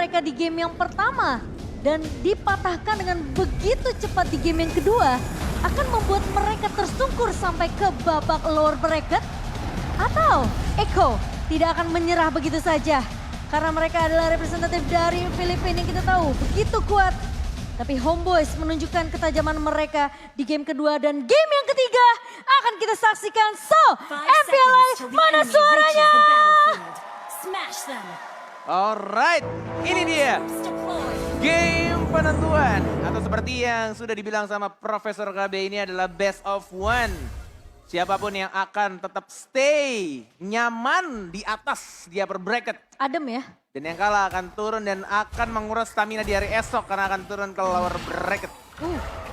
mereka di game yang pertama dan dipatahkan dengan begitu cepat di game yang kedua akan membuat mereka tersungkur sampai ke babak lower bracket? Atau Eko tidak akan menyerah begitu saja karena mereka adalah representatif dari Filipina yang kita tahu begitu kuat. Tapi Homeboyz menunjukkan ketajaman mereka di game kedua dan game yang ketiga akan kita saksikan. So, MPLA mana suaranya? Alright, ini dia game penentuan. Atau seperti yang sudah dibilang sama Profesor KB, ini adalah best of one. Siapapun yang akan tetap stay nyaman di atas di upper bracket. Adem ya? Dan yang kalah akan turun dan akan menguras stamina di hari esok karena akan turun ke lower bracket.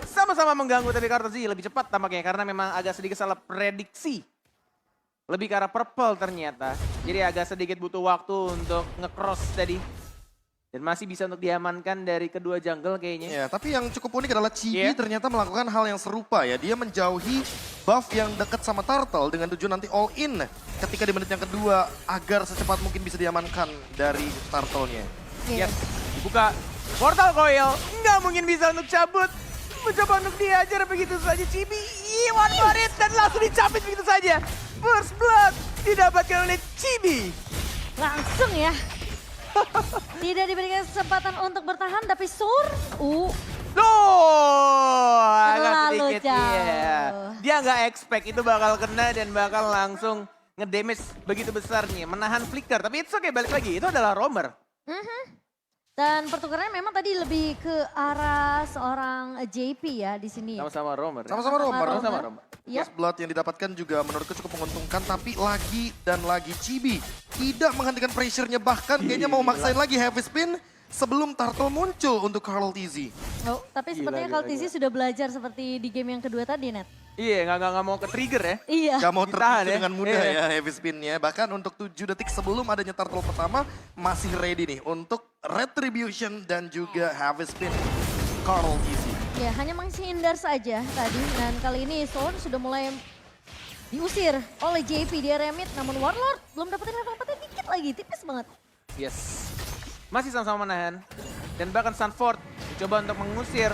Sama-sama mengganggu tapi Kartzi lebih cepat tampaknya karena memang agak sedikit salah prediksi. Lebih ke arah purple ternyata. Jadi agak sedikit butuh waktu untuk nge-cross tadi. Dan masih bisa untuk diamankan dari kedua jungle kayaknya. Ya, tapi yang cukup unik adalah Chibi ternyata melakukan hal yang serupa ya. Dia menjauhi buff yang dekat sama Turtle dengan tujuan nanti all in ketika di menit yang kedua agar secepat mungkin bisa diamankan dari Turtle-nya. Yes, dibuka portal coil, nggak mungkin bisa untuk cabut. Mencoba untuk diajar begitu saja Chibi, one Farid dan langsung dicapit begitu saja. First blood didapatkan oleh Chibi. Langsung ya. Tidak diberikan kesempatan untuk bertahan tapi Sur. Agak Terlalu sedikit jauh. iya. Dia nggak expect itu bakal kena dan bakal langsung ngedamage begitu besarnya. Menahan flicker, tapi itu oke balik lagi. Itu adalah roamer. Dan pertukarannya memang tadi lebih ke arah seorang JP ya di sini. Sama-sama roamer. Sama-sama roamer. Sama-sama roamer. Iya. First blood yang didapatkan juga menurutku cukup menguntungkan, tapi lagi dan lagi Chibi tidak menghentikan pressure-nya, bahkan kayaknya mau maksain lagi heavy spin sebelum Turtle muncul untuk Carl TZ. Oh, tapi sepertinya kalau Tizi sudah belajar seperti di game yang kedua tadi, Net. Iya, nggak mau ke trigger ya. Iya. Gak mau Ditahan terpicu ya. dengan mudah Iya. ya heavy spin-nya. Bahkan untuk 7 detik sebelum adanya Turtle pertama masih ready nih untuk retribution dan juga heavy spin Carl TZ. Ya, hanya menghindar saja tadi. Dan kali ini Son sudah mulai diusir oleh JP di area mid. Namun Warlord belum dapetin level-levelnya dikit lagi, tipis banget. Yes. Masih sama-sama menahan. Dan bahkan Sunford mencoba untuk mengusir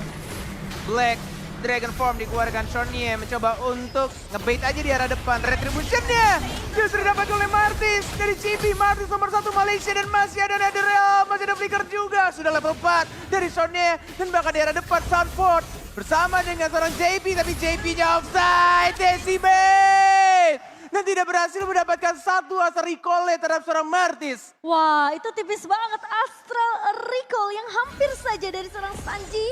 Black Dragon Form dikeluarkan. Shornya mencoba untuk ngebait aja di arah depan. Retribution-nya justru dapat oleh Martis dari CB. Martis nomor 1 Malaysia dan masih ada Netherrealm. Masih ada Flicker juga. Sudah level 4 dari Shornya. Dan bahkan di arah depan Sunford bersama dengan seorang JP. Tapi JP-nya offside. Decibate! Dan tidak berhasil mendapatkan satu asal recall terhadap seorang Martis. Wah, itu tipis banget. Astral Recall yang hampir saja dari seorang Sanji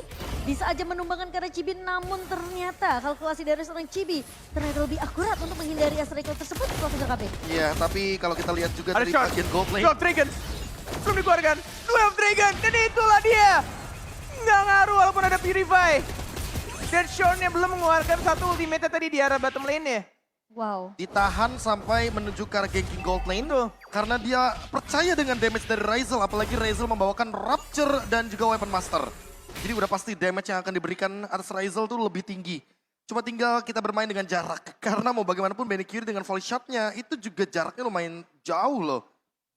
bisa aja menumbangkan karena Chibi, namun ternyata kalkulasi dari seorang Chibi ternyata lebih akurat untuk menghindari Astral Recall tersebut. Profesor KB. Iya, tapi kalau kita lihat juga Ada dari shot. bagian gold lane. 12 Dragon. Belum dikeluarkan. 12 Dragon. Dan itulah dia. Nggak ngaruh walaupun ada Purify. Dan Sean-nya belum mengeluarkan satu ultimate tadi di arah bottom lane-nya. Wow. Ditahan sampai menuju ke arah ganking gold lane. Karena dia percaya dengan damage dari Ryzel. Apalagi Ryzel membawakan Rapture dan juga Weapon Master. Jadi udah pasti damage yang akan diberikan atas Ryzel tuh lebih tinggi. Cuma tinggal kita bermain dengan jarak. Karena mau bagaimanapun Benny Kiri dengan volley shot-nya itu juga jaraknya lumayan jauh loh.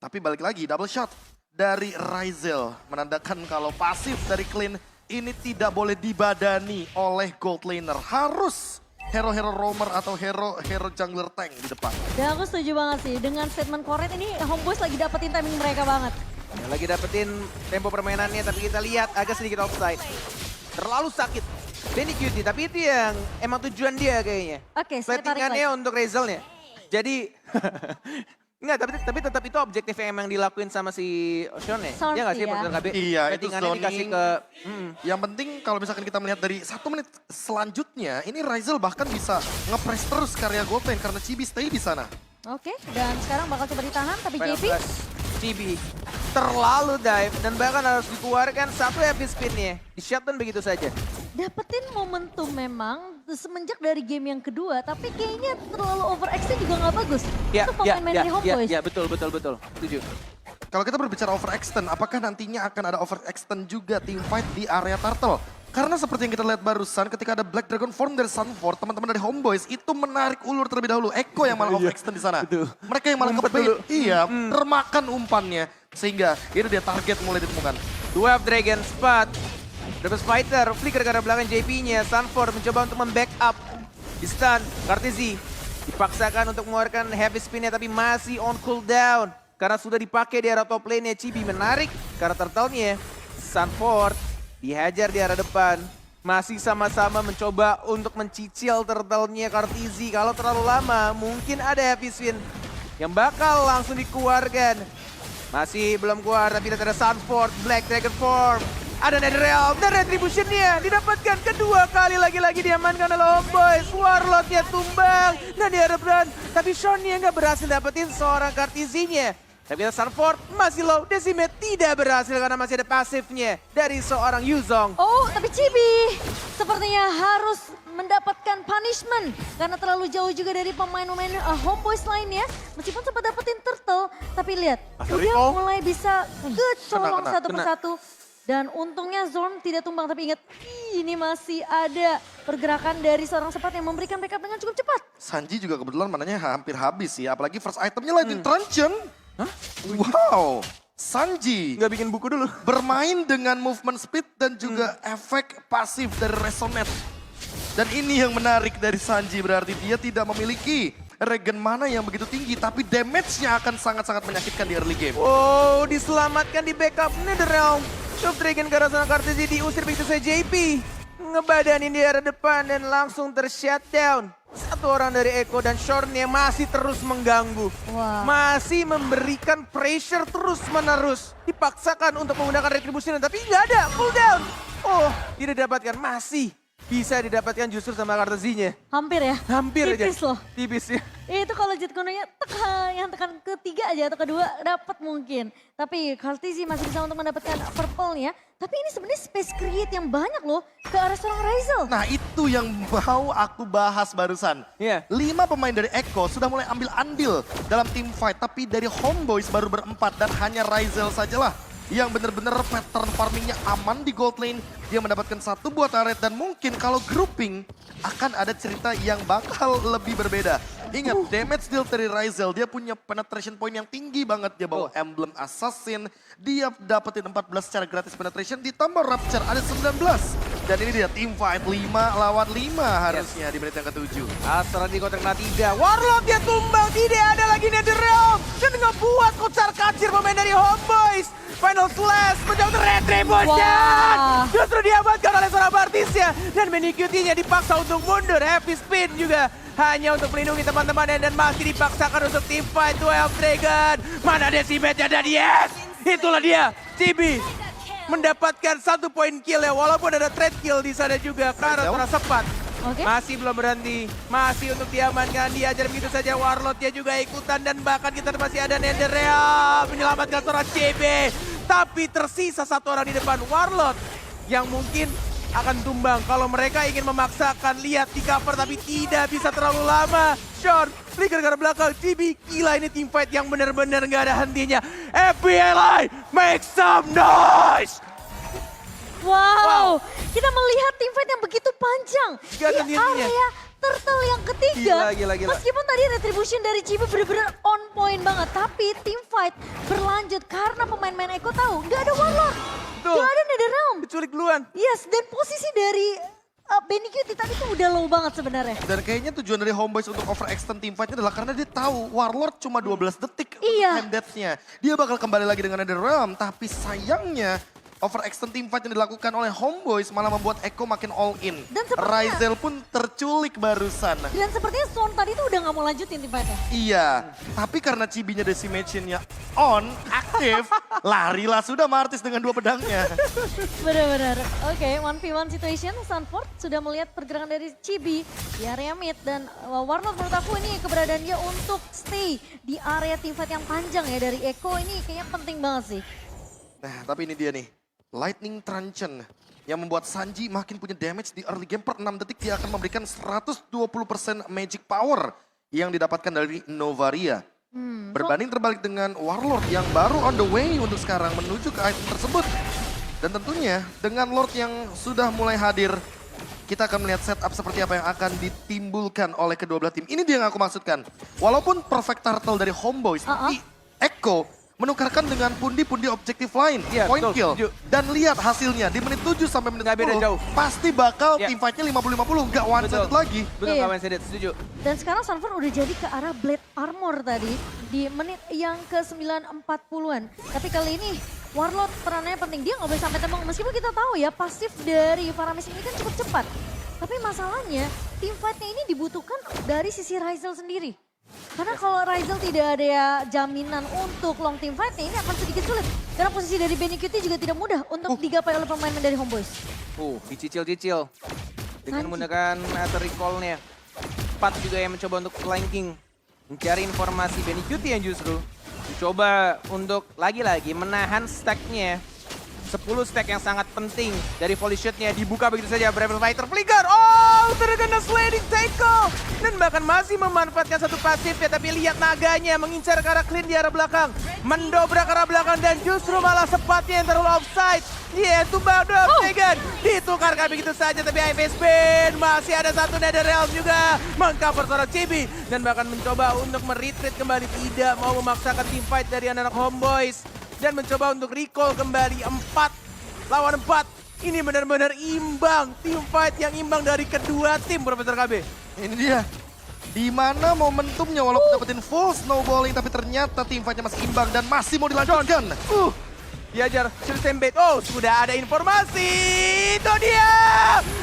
Tapi balik lagi double shot dari Ryzel. Menandakan kalau pasif dari Clean ini tidak boleh dibadani oleh gold laner. Harus hero-hero roamer atau hero jungler tank di depan. Dan aku setuju banget sih dengan statement Koret ini Homeboyz lagi dapetin timing mereka banget. Ya, lagi dapetin tempo permainannya tapi kita lihat agak sedikit offside. Terlalu sakit. Benny Cutie, tapi itu yang emang tujuan dia kayaknya. Oke, saya tarik Settingannya lagi. untuk Ryzel-nya. Jadi, enggak, tapi tetap itu objektif yang emang dilakuin sama si Sean ya? Sean Iya nggak sih, sih ya. Profesor KB? Iya, itu Settingannya dikasih zoning. ke... Yang penting kalau misalkan kita melihat dari 1 menit selanjutnya, ini Ryzel bahkan bisa nge-press terus karya gold lane karena Chibi stay di sana. Oke, dan sekarang bakal coba ditahan tapi Final JP. Flash, Chibi terlalu dive dan bahkan harus dikeluarkan satu heavy spin-nya. Di shutdown begitu saja. Dapetin momentum memang semenjak dari game yang kedua, tapi kayaknya terlalu overextend juga nggak bagus. Ya, Untuk pemain-pemain dari Homeboyz. betul. Setuju. Kalau kita berbicara overextend, apakah nantinya akan ada overextend juga team fight di area Turtle? Karena seperti yang kita lihat barusan ketika ada Black Dragon Form dari Sunford, teman-teman dari Homeboyz itu menarik ulur terlebih dahulu. Eko yang malah overextend di sana. betul. Mereka yang malah Ngumpet kebait. dulu. Iya, termakan umpannya. Sehingga ini dia target mulai ditemukan. 12 Dragon spot. Double Fighter, flicker ke arah belakang JP-nya. Sanford mencoba untuk membackup. Di stun, Kartezi dipaksakan untuk mengeluarkan heavy spin-nya tapi masih on cooldown. Karena sudah dipakai di arah top lane-nya. Chibi menarik ke arah turtle-nya. Sanford dihajar di arah depan. Masih sama-sama mencoba untuk mencicil turtle-nya Kartezi. Kalau terlalu lama mungkin ada heavy spin yang bakal langsung dikeluarkan. Masih belum keluar tapi tidak ada Sanford, Black Dragon Form. Ada Netherrealm dan Retribution-nya didapatkan kedua kali lagi-lagi diamankan oleh Homeboyz. Warlord-nya tumbang dan diharapkan. Tapi Sean-nya nggak berhasil dapetin seorang Kartezi-nya. Tapi Sanford masih low, Decimate tidak berhasil karena masih ada pasifnya dari seorang Yuzong. Oh, tapi Chibi sepertinya harus mendapatkan punishment karena terlalu jauh juga dari pemain-pemain Homeboyz lainnya. Meskipun sempat dapetin turtle, tapi lihat udah mulai bisa kecolong Kena. satu persatu. Dan untungnya Zorn tidak tumbang, tapi ingat ini masih ada pergerakan dari seorang Sephat yang memberikan backup dengan cukup cepat. Sanji juga kebetulan mananya hampir habis ya, apalagi first itemnya Lightning Truncheon. Hah? Wow, Sanji Nggak bikin buku dulu. bermain dengan movement speed dan juga efek pasif dari Resonate. Dan ini yang menarik dari Sanji, berarti dia tidak memiliki regen mana yang begitu tinggi, tapi damage-nya akan sangat-sangat menyakitkan di early game. Oh, diselamatkan di backup Netherrealm. Shock Dragon ke arah sana Kartezi diusir begitu saja JP. Ngebadanin di arah depan dan langsung ter-shutdown. Satu orang dari Echo dan Shorn yang masih terus mengganggu. Wah. Masih memberikan pressure terus menerus. Dipaksakan untuk menggunakan Retribution tapi nggak ada cooldown. Oh, tidak didapatkan. Masih bisa didapatkan justru sama Kartezi-nya. Hampir ya. Hampir aja. Tipis loh. Tipis ya. Itu kalau Jet Kunonya yang tekan ketiga aja atau kedua dapat mungkin. Tapi Kartezi masih bisa untuk mendapatkan purple-nya. Tapi ini sebenarnya space create yang banyak loh ke arah seorang Ryzel. Nah itu yang mau aku bahas barusan. Iya. 5 pemain dari Echo sudah mulai ambil andil dalam team fight. Tapi dari Homeboyz baru berempat dan hanya Ryzel sajalah yang benar-benar pattern farmingnya aman di gold lane. Dia mendapatkan 1 buah turret dan mungkin kalau grouping akan ada cerita yang bakal lebih berbeda. Ingat, damage deal dari Ryzel, dia punya penetration point yang tinggi banget. Dia bawa emblem assassin, dia dapetin 14 secara gratis penetration, ditambah Rapture ada 19. Dan ini dia team fight 5 lawan 5 harusnya di menit yang ke-7. Astra di kotak ketiga. Warlord dia tumbang, tidak ada lagi Netherrealm. Dan ngebuat kocar kacir pemain dari Homeboyz. Final Slash menjauh Retribution. Wah. Justru diamankan oleh seorang Bartisnya. Dan Menikutinya dipaksa untuk mundur. Heavy spin juga hanya untuk melindungi teman-temannya. Dan masih dipaksakan untuk team fight 12 Dragon. Mana Decimate-nya dan yes. Itulah dia, Chibi. Mendapatkan 1 poin kill ya. Walaupun ada trade kill di sana juga. Karena terasa Sephat. Oke. Masih belum berhenti, masih untuk diamankan, diajar begitu saja Warlord-nya juga ikutan dan bahkan kita masih ada Netherrealm menyelamatkan seorang CB. Tapi tersisa 1 orang di depan Warlord yang mungkin akan tumbang kalau mereka ingin memaksakan. Lihat di cover tapi tidak bisa terlalu lama. Sean, flicker ke belakang, CB, gila ini team fight yang benar-benar gak ada hentinya. FBLI, make some noise! Wow, kita melihat team fight yang begitu panjang Gak ada di hentinya. area turtle yang ketiga. Gila. Meskipun tadi retribution dari Chibi benar-benar on point banget, tapi team fight berlanjut karena pemain-pemain Echo tahu nggak ada Warlord, Betul. nggak ada Netherrealm. Diculik duluan. Yes, dan posisi dari Benny Cutie tadi tuh udah low banget sebenarnya. Dan kayaknya tujuan dari Homeboyz untuk overextend team fight-nya adalah karena dia tahu Warlord cuma 12 detik Iya. time death-nya. Dia bakal kembali lagi dengan Netherrealm, tapi sayangnya overextend team fight yang dilakukan oleh Homeboyz malah membuat Echo makin all in. Dan sepertinya- Ryzel pun terculik barusan. Dan sepertinya Son tadi tuh udah nggak mau lanjutin team fight-nya. Iya, tapi karena Chibinya Decimation-nya on, aktif, larilah sudah Martis dengan 2 pedangnya. Benar-benar. Oke, 1v1 situation. Sanford sudah melihat pergerakan dari Chibi di area mid. Dan Warlord menurut aku ini keberadaannya untuk stay di area team fight yang panjang ya dari Echo. Ini kayaknya penting banget sih. Nah, tapi ini dia nih. Lightning Truncheon yang membuat Sanji makin punya damage di early game. Per 6 detik dia akan memberikan 120% magic power yang didapatkan dari Novaria. Berbanding terbalik dengan Warlord yang baru on the way untuk sekarang menuju ke item tersebut. Dan tentunya dengan Lord yang sudah mulai hadir, kita akan melihat setup seperti apa yang akan ditimbulkan oleh kedua belah tim. Ini dia yang aku maksudkan. Walaupun perfect turtle dari Homeboyz, tapi Echo menukarkan dengan pundi-pundi objektif lain, Iya, point betul, kill. setuju. Dan lihat hasilnya di menit 7 sampai menit Nggak beda 10, jauh. pasti bakal Iya. team fight-nya 50-50, nggak one-sided Betul. lagi. Betul, Iya. kawan saya setuju. Dan sekarang Sanford udah jadi ke arah Blade Armor tadi di menit yang ke 940-an. Tapi kali ini Warlord perannya penting, dia nggak boleh sampai tembak. Meskipun kita tahu ya pasif dari Faramis ini kan cukup cepat. Tapi masalahnya team fight-nya ini dibutuhkan dari sisi Ryzel sendiri. Karena kalau Ryzel tidak ada jaminan untuk long team fight-nya ini akan sedikit sulit. Karena posisi dari Benny QT juga tidak mudah untuk digapai oleh pemain dari Homeboys. Dicicil-cicil. Dengan Sanji. menggunakan Aether Recall-nya. 4 juga yang mencoba untuk flanking. Mencari informasi Benny QT yang justru mencoba untuk lagi-lagi menahan stack-nya. 10 stack yang sangat penting dari volley shot-nya dibuka begitu saja. Brave Fighter Flicker. Oh, terkena sliding tackle. Dan bahkan masih memanfaatkan satu pasifnya. Tapi lihat naganya mengincar ke arah clean di arah belakang. Mendobrak ke arah belakang dan justru malah sepatnya yang terlalu offside. Dia tumbang dong, Tegan. Ditukarkan begitu saja tapi IF Spin masih ada satu Nether Realm juga. Mengcover seorang Chibi. Dan bahkan mencoba untuk meretreat kembali. Tidak mau memaksakan team fight dari anak-anak Homeboys. Dan mencoba untuk recall kembali 4 lawan 4. Ini benar-benar imbang. Team fight yang imbang dari kedua tim, Profesor KB. Ini dia. Di mana momentumnya walaupun dapetin full snowballing tapi ternyata tim fight-nya masih imbang dan masih mau dilanjutkan. Diajar Sembet. Oh, sudah ada informasi. Itu dia.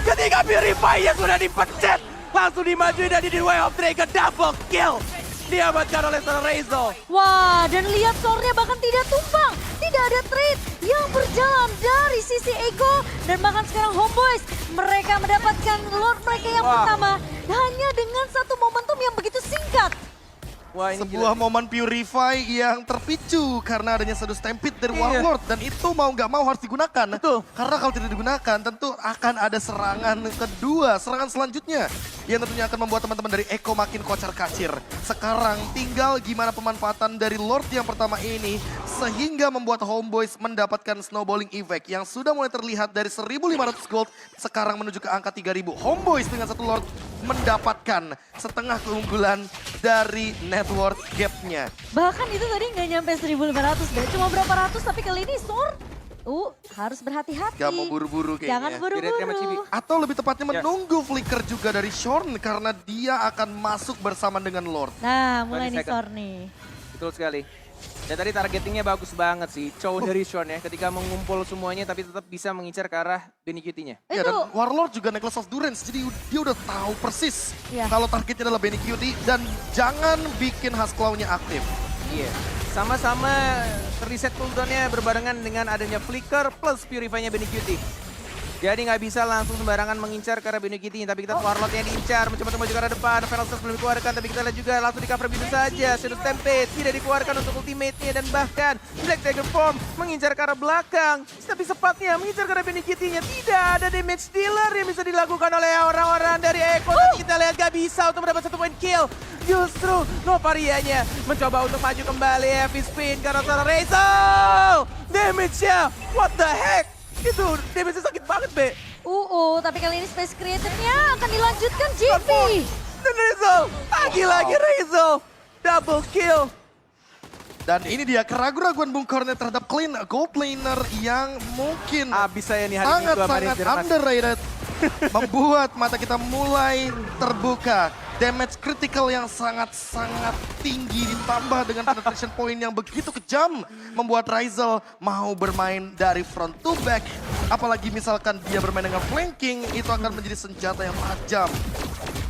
Ketika Purify-nya sudah dipencet. Langsung dimajuin dan di Way of Dragon double kill. Diamankan oleh seorang Ryzel. Wah, dan lihat Sornya bahkan tidak tumbang. Tidak ada trade yang berjalan dari sisi Ego. Dan bahkan sekarang Homeboys, mereka mendapatkan Lord mereka yang Wah. pertama. Hanya dengan satu momentum yang begitu singkat. Wah, ini Sebuah gila. momen Purify yang terpicu karena adanya satu stampede dari Iya. Warlord. Dan itu mau nggak mau harus digunakan. Betul. Karena kalau tidak digunakan tentu akan ada serangan kedua, serangan selanjutnya. Yang tentunya akan membuat teman-teman dari Eko makin kocar kacir. Sekarang tinggal gimana pemanfaatan dari Lord yang pertama ini. Sehingga membuat Homeboys mendapatkan snowballing effect yang sudah mulai terlihat dari 1.500 gold. Sekarang menuju ke angka 3.000. Homeboys dengan satu Lord mendapatkan setengah keunggulan dari network gap-nya. Bahkan itu tadi nggak nyampe 1.500 deh. Cuma berapa ratus tapi kali ini Sor harus berhati-hati. Gak mau buru-buru kayaknya. Jangan Tidak sama Chibi. buru-buru. Atau lebih tepatnya Ya. menunggu flicker juga dari Shorn karena dia akan masuk bersama dengan Lord. Nah, mulai 20 nih second. Sor nih. Betul sekali. Dan tadi targetingnya bagus banget sih. Cow dari Sean ya. Ketika mengumpul semuanya tapi tetap bisa mengincar ke arah Benny QT-nya. Ya, dan Itu Warlord juga Necklace of Durance, jadi dia udah tahu persis Iya. kalau targetnya adalah Benny QT dan jangan bikin Hasclaw-nya aktif. Iya. Sama-sama reset cooldown-nya berbarengan dengan adanya Flicker plus Purify-nya Benny QT. Jadi nggak bisa langsung sembarangan mengincar ke arah Benny QT. Tapi kita Warlord yang diincar, mencoba untuk maju ke arah depan. Final Stars belum dikeluarkan, tapi kita lihat juga langsung di cover begitu saja. Shadow Stampede tidak dikeluarkan untuk ultimate-nya. Dan bahkan Black Dragon Form mengincar ke arah belakang. Tapi sepatnya mengincar ke arah Benny QT-nya. Tidak ada damage dealer yang bisa dilakukan oleh orang-orang dari Eko. Tapi kita lihat nggak bisa untuk mendapat 1 point kill. Justru Novarianya mencoba untuk maju kembali. Heavy spin karena seorang Ryzel. Damage-nya, what the heck? Itu damage-nya sakit banget, Be. tapi kali ini Space Creator-nya akan dilanjutkan JP. Dan Ryzel, lagi-lagi Ryzel. Double kill. Dan ini dia keraguan-raguan Bung Cornet terhadap clean gold laner yang mungkin Abis saya nih hari Minggu sama sangat-sangat Ranger, Mas. underrated. Membuat mata kita mulai terbuka. Damage critical yang sangat-sangat tinggi ditambah dengan penetration point yang begitu kejam. Membuat Ryzel mau bermain dari front to back. Apalagi misalkan dia bermain dengan flanking, itu akan menjadi senjata yang tajam.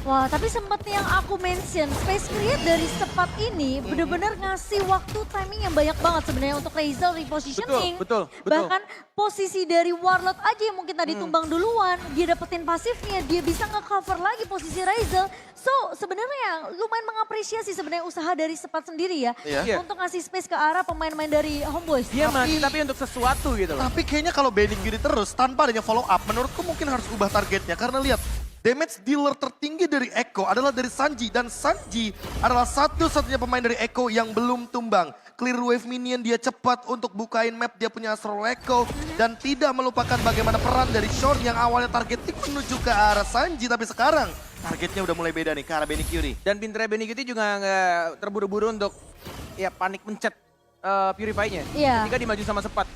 Wah, tapi sempat yang aku mention, Space Create dari sepat ini benar-benar ngasih waktu timing yang banyak banget sebenarnya untuk Ryzel repositioning. Betul. Bahkan posisi dari Warlord aja yang mungkin tadi tumbang duluan, dia dapetin pasifnya, dia bisa nge-cover lagi posisi Ryzel. So, sebenarnya lumayan mengapresiasi sebenarnya usaha dari sepat sendiri ya. Iya. Untuk ngasih space ke arah pemain-pemain dari Homeboys. Dia mati tapi untuk sesuatu gitu loh. Tapi kayaknya kalau baiting gini terus tanpa adanya follow up, menurutku mungkin harus ubah targetnya. Karena lihat, damage dealer tertinggi dari Eko adalah dari Sanji. Dan Sanji adalah satu-satunya pemain dari Eko yang belum tumbang. Clear wave minion dia cepat untuk bukain map, dia punya Astral Echo. Dan tidak melupakan bagaimana peran dari Shorn yang awalnya targeting menuju ke arah Sanji. Tapi sekarang targetnya udah mulai beda nih ke arah Benny Curie. Dan pinternya Benny QT juga nggak terburu-buru untuk ya panik mencet Purify-nya. Iya. Ketika dimaju sama Sepat.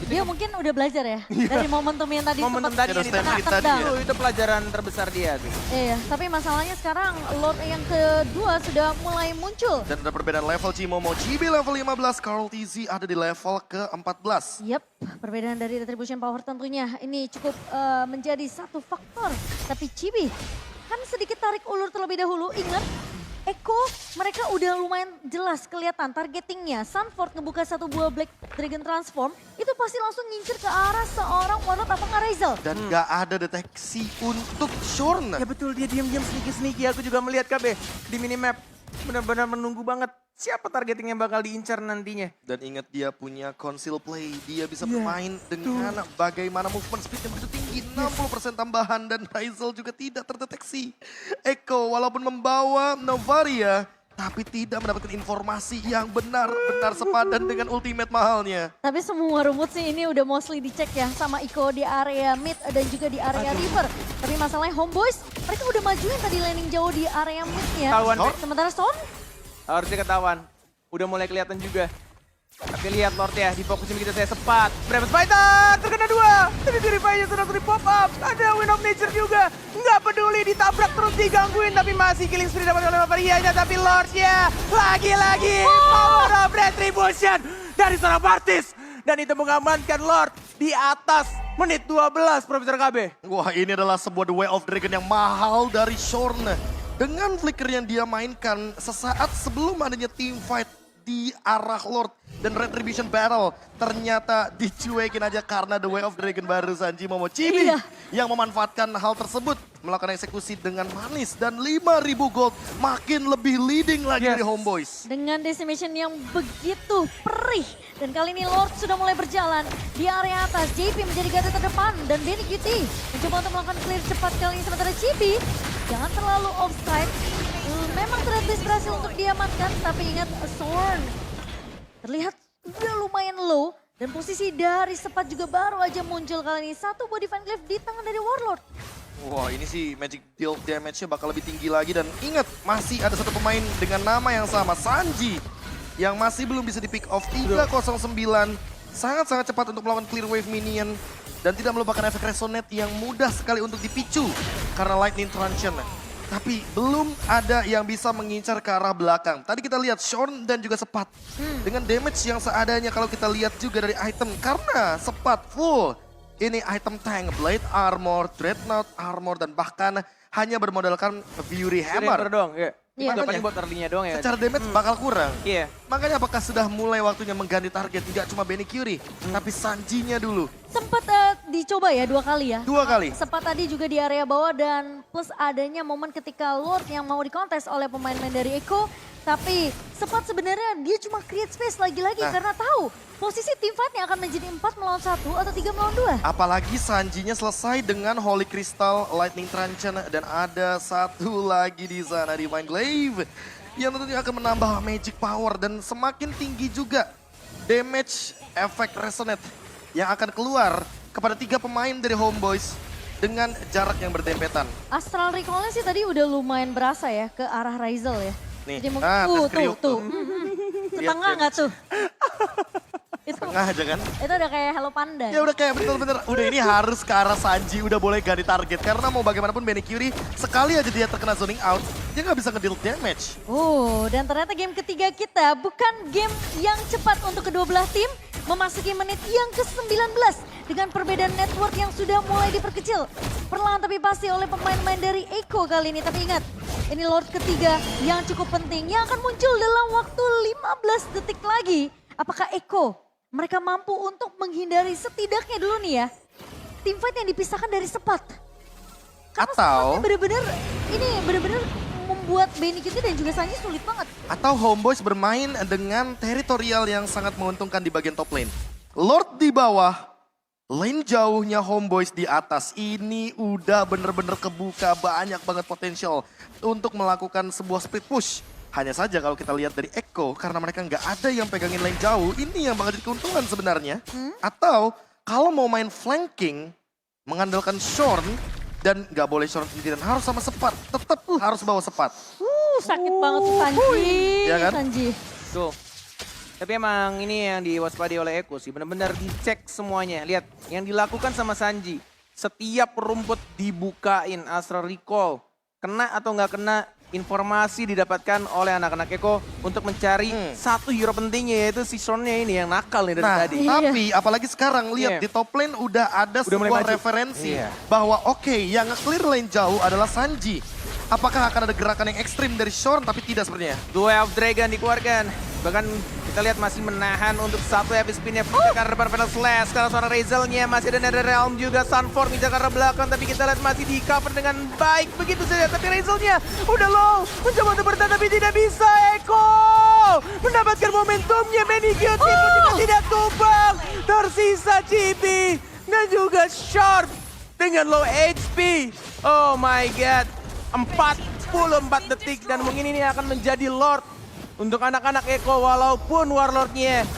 Dia mungkin udah belajar ya dari momentum yang tadi Momentum sempat tadi yang Shadow di Stampede tengah. tadi ya. Itu pelajaran terbesar dia tuh. Iya, tapi masalahnya sekarang Lord yang kedua sudah mulai muncul. Dan ada perbedaan level Cimomo. GB level 15, Carl TZ ada di level ke-14. Yep, perbedaan dari Retribution Power tentunya ini cukup menjadi satu faktor. Tapi Chibi kan sedikit tarik ulur terlebih dahulu, ingat Echo mereka udah lumayan jelas kelihatan targetingnya. Sunford ngebuka satu buah Black Dragon Transform, itu pasti langsung ngincer ke arah seorang Warlord apa nggak Razel. Dan gak ada deteksi untuk Shorn. Ya betul, dia diam-diam sneaky-sneaky. Aku juga melihat KB di minimap. Benar-benar menunggu banget siapa targeting yang bakal diincar nantinya. Dan ingat dia punya conceal play, dia bisa bermain dengan bagaimana movement speed yang begitu tinggi, 60% tambahan dan Razel juga tidak terdeteksi. Echo walaupun membawa Novaria, tapi tidak mendapatkan informasi yang benar-benar sepadan dengan ultimate mahalnya. Tapi semua rumput sih ini udah mostly dicek ya sama Iko di area mid dan juga di area river. Tapi masalahnya Homeboys, mereka udah majuin tadi landing jauh di area midnya. Ketahuan, Bek. Sementara Stone, Harusnya ketahuan. Udah mulai kelihatan juga. Tapi lihat Lord ya, difokusin begitu saya Sepat. Brave Spider, terkena 2. Tapi Purify-nya sudah di pop up. Ada Wind of Nature juga. Nggak peduli, ditabrak terus digangguin. Tapi masih killing spree dapat oleh Novarianya. Tapi Lord ya, lagi-lagi power of Retribution dari seorang Partis. Dan itu mengamankan Lord di atas menit 12, Profesor KB. Wah, ini adalah sebuah The Way of Dragon yang mahal dari Shorn. Dengan flicker yang dia mainkan sesaat sebelum adanya team fight di arah Lord dan Retribution Battle, ternyata dicuekin aja karena The Way of Dragon barusan Cimomo Chibi Iya. yang memanfaatkan hal tersebut, melakukan eksekusi dengan manis dan 5.000 gold, makin lebih leading lagi dari Homeboys. dengan decimation yang begitu perih. Dan kali ini Lord sudah mulai berjalan di area atas. JP menjadi garda terdepan dan Benny Cutie mencoba untuk melakukan clear cepat kali ini. Sementara Chibi jangan terlalu offside. Memang terlihat berhasil untuk diamankan, tapi ingat Sorn terlihat udah lumayan low. Dan posisi dari Sepat juga baru aja muncul kali ini. Satu body fan cliff di tangan dari Warlord. Wah, ini sih magic deal damage-nya bakal lebih tinggi lagi. Dan ingat, masih ada satu pemain dengan nama yang sama, Sanji, yang masih belum bisa di pick off. 309, sangat-sangat cepat untuk melawan clear wave minion. Dan tidak melupakan efek resonate yang mudah sekali untuk dipicu karena lightning truncheon. Tapi belum ada yang bisa mengincar ke arah belakang. Tadi kita lihat Shorn dan juga Sepat dengan damage yang seadanya kalau kita lihat juga dari item. Karena Sepat full ini item tank, blade armor, dreadnought armor, dan bahkan hanya bermodalkan Fury Hammer. Dong, ya. Iya. Itu paling buat early-nya doang ya. Secara damage bakal kurang. Iya. Makanya apakah sudah mulai waktunya mengganti target? Tidak cuma Benny Curie, tapi Sanji-nya dulu. Sempat dicoba ya 2 kali ya. 2 kali. Sempat tadi juga di area bawah dan plus adanya momen ketika Lord yang mau dikontes oleh pemain-pemain dari Echo. Tapi Sepat sebenarnya dia cuma create space lagi-lagi karena tahu posisi team fight-nya akan menjadi 4 melawan 1 atau 3 melawan 2. Apalagi Sanji-nya selesai dengan Holy Crystal, Lightning Truncheon, dan ada satu lagi di sana, Divine Glaive. Yang tentunya akan menambah magic power dan semakin tinggi juga damage efek resonate yang akan keluar kepada 3 pemain dari Homeboys dengan jarak yang berdempetan. Astral Recall-nya sih tadi udah lumayan berasa ya ke arah Razel ya. Nih, Jadi mungkin tes kriuk tuh. Setengah nggak tuh? Itu Tengah aja kan? itu udah kayak Hello Panda. Ya udah kayak bener-bener, udah ini harus ke arah Sanji, udah boleh ganti target. Karena mau bagaimanapun Benny Curie, sekali aja dia terkena zoning out, dia nggak bisa ngedeal damage. Dan ternyata game ketiga kita bukan game yang cepat untuk kedua belah tim. Memasuki menit yang ke-19 dengan perbedaan network yang sudah mulai diperkecil. Perlahan tapi pasti oleh pemain-pemain dari Echo kali ini. Tapi ingat, ini Lord ketiga yang cukup penting yang akan muncul dalam waktu 15 detik lagi. Apakah Echo mereka mampu untuk menghindari setidaknya dulu nih ya, team fight yang dipisahkan dari Sepat. Karena Atau- Sepatnya bener-bener membuat Benny Cutie dan juga Sanji sulit banget. Atau Homeboys bermain dengan teritorial yang sangat menguntungkan di bagian top lane. Lord di bawah, lane jauhnya Homeboys di atas. Ini udah bener-bener kebuka banyak banget potensial untuk melakukan sebuah split push. Hanya saja kalau kita lihat dari Echo, karena mereka nggak ada yang pegangin lane jauh, ini yang bakal jadi keuntungan sebenarnya. Atau kalau mau main flanking, mengandalkan Shorn, dan nggak boleh Shorn sendirian, harus sama Sepat. Tetap harus bawa Sepat. Sakit banget tuh Sanji. Ya kan? Sanji. Tuh. Tapi emang ini yang diwaspadai oleh Eko sih, benar-benar dicek semuanya. Lihat, yang dilakukan sama Sanji, setiap rumput dibukain, Astral Recall. Kena atau nggak kena, informasi didapatkan oleh anak-anak Eko untuk mencari satu hero pentingnya, yaitu si Sonnya ini yang nakal nih dari Nah, tadi. tapi apalagi sekarang lihat Iya. di top lane udah ada Udah mulai sebuah maju. referensi Iya. bahwa oke, yang nge-clear lane jauh adalah Sanji. Apakah akan ada gerakan yang ekstrim dari Shorn? Tapi tidak sepertinya. Dua of Dragon dikeluarkan. Bahkan kita lihat masih menahan untuk satu heavy spin-nya. Karena depan Final Slash. Karena suara Razel-nya masih ada Nether Realm juga. Sunform bisa karena belakang. Tapi kita lihat masih di cover dengan baik. Begitu saja. Tapi Razel-nya udah low. Mencoba untuk bertahan tapi tidak bisa. Eko mendapatkan momentumnya. Manigute pun juga tidak tumbang. Tersisa Chibi. Dan juga Short dengan low HP. Oh my god. 44 detik dan mungkin ini akan menjadi Lord untuk anak-anak Eko walaupun Warlord-nya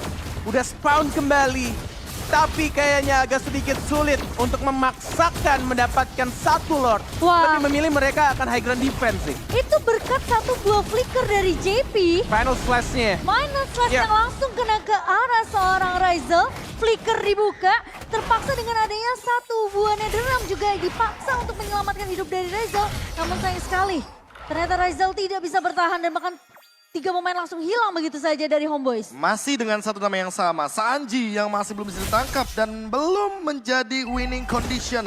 udah spawn kembali. Tapi kayaknya agak sedikit sulit untuk memaksakan mendapatkan satu Lord. Wah. Lebih memilih mereka akan high ground defense sih. Itu berkat satu buah flicker dari JP. Final Slash-nya. Final slash Iya. yang langsung kena ke arah seorang Razel. Flicker dibuka. Terpaksa dengan adanya satu buah Netherrealm juga dipaksa untuk menyelamatkan hidup dari Razel. Namun sayang sekali. Ternyata Razel tidak bisa bertahan dan bahkan 3 pemain langsung hilang begitu saja dari Homeboys. Masih dengan satu nama yang sama, Sanji yang masih belum bisa ditangkap dan belum menjadi winning condition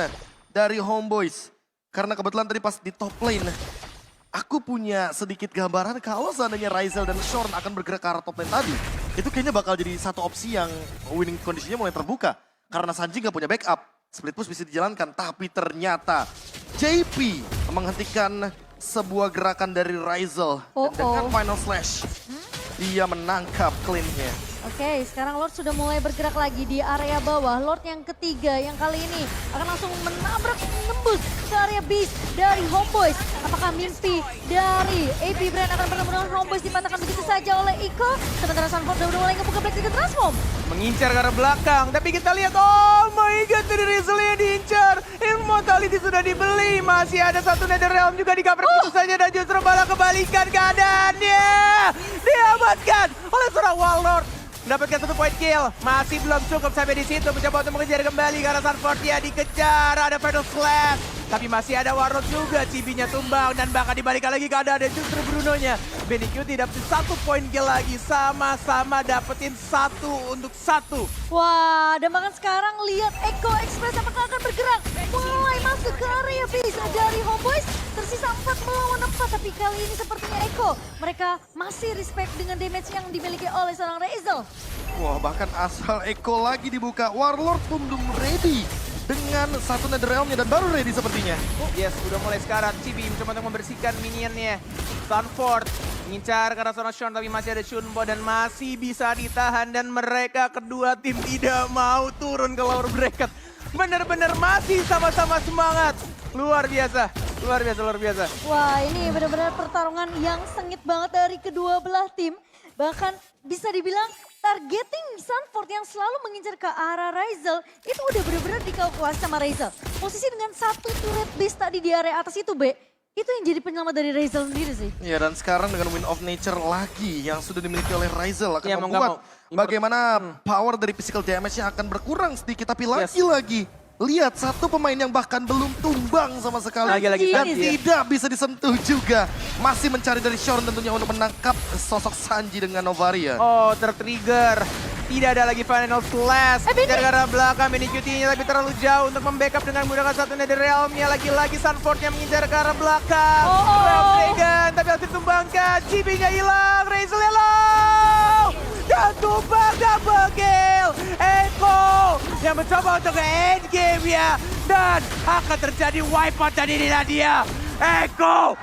dari Homeboys. Karena kebetulan tadi pas di top lane, aku punya sedikit gambaran kalau seandainya Razel dan Shorn akan bergerak ke arah top lane tadi. Itu kayaknya bakal jadi satu opsi yang winning conditionnya mulai terbuka. Karena Sanji nggak punya backup, split push bisa dijalankan. Tapi ternyata JP menghentikan sebuah gerakan dari Razel. Dan dengan Final Slash, dia menangkap clean-nya. Oke, sekarang Lord sudah mulai bergerak lagi di area bawah. Lord yang ketiga yang kali ini akan langsung menabrak nembus ke area beast dari Homeboys. Apakah mimpi dari AP Brand akan benar-benar Homeboys dipatahkan begitu saja oleh Iko? Sementara Sunford udah mulai ngebuka Black Ticket Transform. Mengincar ke arah belakang, tapi kita lihat, oh my god, dari Razel-nya diincar. Immortality sudah dibeli, masih ada satu Nether Realm juga di cover begitu saja dan justru malah kebalikan keadaannya. Diamankan oleh seorang Warlord. Mendapatkan satu point kill, masih belum cukup sampai di situ. Mencoba untuk mengejar kembali karena Sunford dia dikejar, ada Final Slash. Tapi masih ada Warlord juga, Chibi-nya tumbang dan bahkan dibalikan lagi keadaan dan justru Bruno-nya. Benny dapetin satu point kill lagi, sama-sama dapetin 1-1. Wah, dan bahkan sekarang lihat Echo Express apakah akan bergerak. Mulai masuk ke area base dari Homeboys. Tersisa 4 melawan 4, tapi kali ini sepertinya Echo. Mereka masih respect dengan damage yang dimiliki oleh seorang Razel. Wah, bahkan asal Eko lagi dibuka, Warlord pun belum ready dengan satu Nether Realm-nya dan baru ready sepertinya. Yes, udah mulai sekarang. Chibi mencoba untuk membersihkan minionnya. Sunford mengincar karena seorang Sean, tapi masih ada Shunbo dan masih bisa ditahan. Dan mereka kedua tim tidak mau turun ke lower bracket. Benar-benar masih sama-sama semangat. Luar biasa, luar biasa, luar biasa. Wah, ini benar-benar pertarungan yang sengit banget dari kedua belah tim. Bahkan bisa dibilang targeting Sunford yang selalu mengincar ke arah Razel itu udah benar-benar dikalkulasi sama Razel. Posisi dengan satu turret base tadi di area atas itu, Be, itu yang jadi penyelamat dari Razel sendiri sih. Ya, dan sekarang dengan Wind of Nature lagi yang sudah dimiliki oleh Razel akan Ya, mau nggak membuat mau. bagaimana power dari physical damage-nya akan berkurang sedikit. Tapi lagi-lagi, lihat satu pemain yang bahkan belum tumbang sama sekali. Lagi-lagi dan Sanji ya. tidak bisa disentuh juga. Masih mencari dari Shorn tentunya untuk menangkap sosok Sanji dengan Novaria. Oh, tertrigger. Tidak ada lagi Final Slash. Kejar ke arah belakang, Benny-nya tapi terlalu jauh untuk membackup dengan menggunakan satu Nether Realm-nya. Lagi-lagi Sunford yang mengincar ke arah belakang. Dragon, tapi harus ditumbangkan. Chibi-nya hilang, Razel yellow. Dan tumbang double kill. Eko yang mencoba untuk end game ya. Dan akan terjadi wipe out dan inilah dia. Eko.